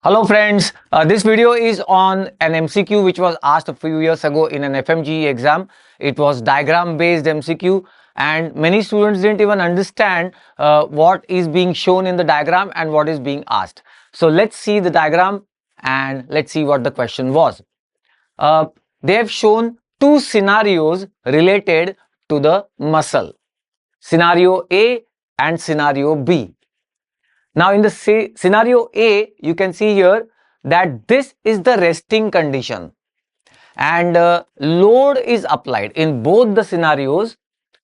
Hello friends, this video is on an MCQ which was asked a few years ago in an Fmge exam. It was diagram based MCQ and many students didn't even understand what is being shown in the diagram and what is being asked. So let's see the diagram and let's see what the question was. They have shown two scenarios related to the muscle, scenario A and scenario B. Now in the scenario A, you can see here that this is the resting condition and load is applied. In both the scenarios,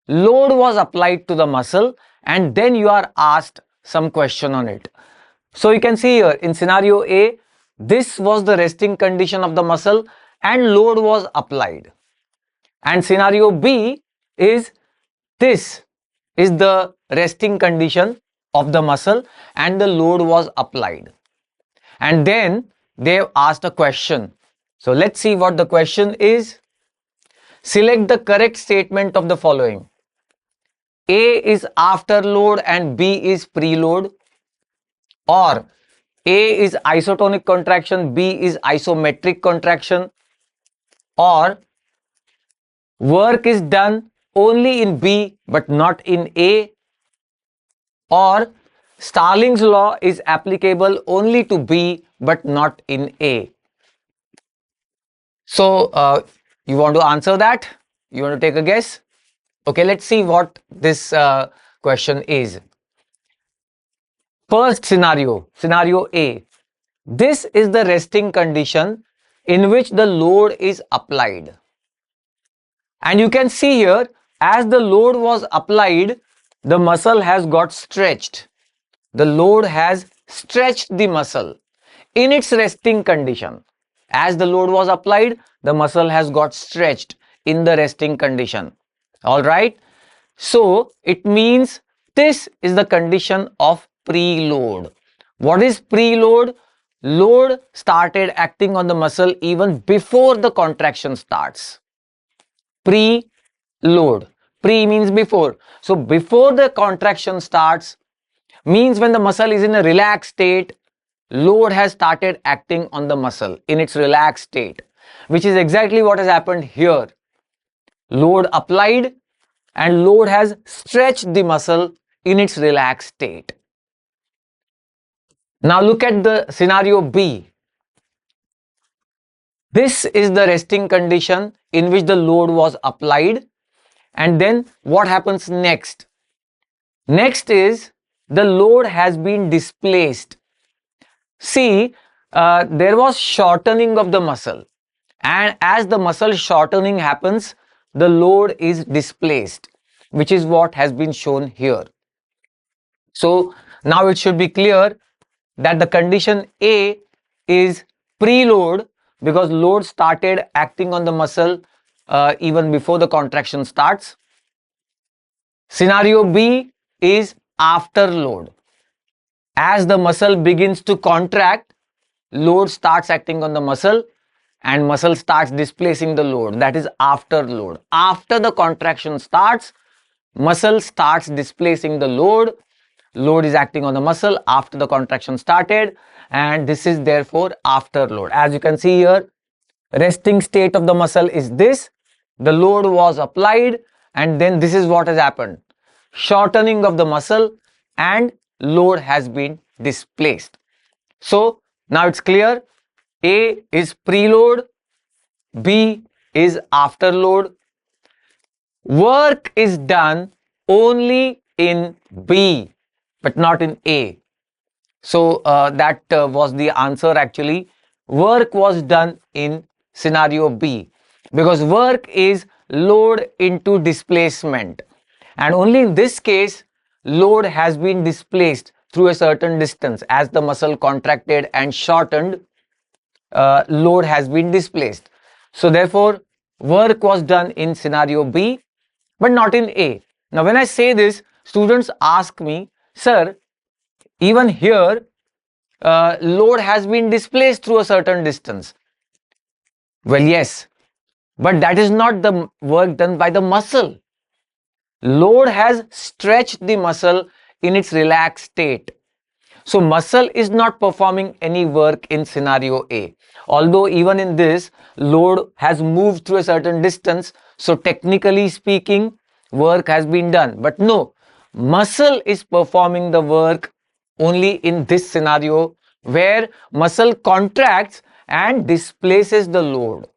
load was applied to the muscle and then you are asked some question on it. So you can see here in scenario A, this was the resting condition of the muscle and load was applied. And scenario B is this is the resting condition of the muscle and the load was applied. And then they have asked a question. So let's see what the question is. Select the correct statement of the following. A is after load and B is preload, or A is isotonic contraction, B is isometric contraction, or work is done only in B but not in A, or Starling's law is applicable only to B but not in A. So you want to answer that? You want to take a guess? Okay, let's see what this question is. First scenario, scenario A. This is the resting condition in which the load is applied. And you can see here, as the load was applied, the muscle has got stretched. The load has stretched the muscle in its resting condition. As the load was applied, the muscle has got stretched in the resting condition. Alright. So it means this is the condition of preload. What is preload? Load started acting on the muscle even before the contraction starts. Preload. Pre means before. So before the contraction starts means when the muscle is in a relaxed state, load has started acting on the muscle in its relaxed state, which is exactly what has happened here. Load applied and load has stretched the muscle in its relaxed state. Now look at the scenario B. This is the resting condition in which the load was applied. And then what happens next? Next is the load has been displaced. See, there was shortening of the muscle. And as the muscle shortening happens, the load is displaced, which is what has been shown here. So now it should be clear that the condition A is preload because load started acting on the muscle even before the contraction starts. Scenario B is after load. As the muscle begins to contract, load starts acting on the muscle and muscle starts displacing the load. That is after load. After the contraction starts, muscle starts displacing the load. Load is acting on the muscle after the contraction started, and this is therefore after load. As you can see here, resting state of the muscle is this. The load was applied and then this is what has happened. Shortening of the muscle and load has been displaced. So now it's clear. A is preload, B is after load. Work is done only in B but not in A. So that was the answer actually. Work was done in scenario B because work is load into displacement, and only in this case load has been displaced through a certain distance. As the muscle contracted and shortened, load has been displaced. So therefore work was done in scenario B but not in A. Now when I say this, students ask me, sir, even here load has been displaced through a certain distance. Well, yes, but that is not the work done by the muscle. Load has stretched the muscle in its relaxed state. So muscle is not performing any work in scenario A. Although even in this, load has moved to a certain distance, so technically speaking, work has been done. But no, muscle is performing the work only in this scenario where muscle contracts and displaces the load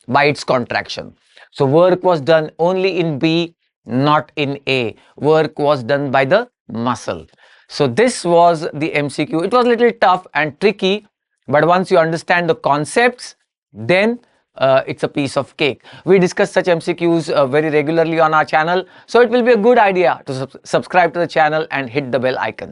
by its contraction. So work was done only in B, not in A. Work was done by the muscle. So this was the MCQ. It was a little tough and tricky, but once you understand the concepts, then it's a piece of cake. We discuss such MCQs very regularly on our channel, so it will be a good idea to subscribe to the channel and hit the bell icon.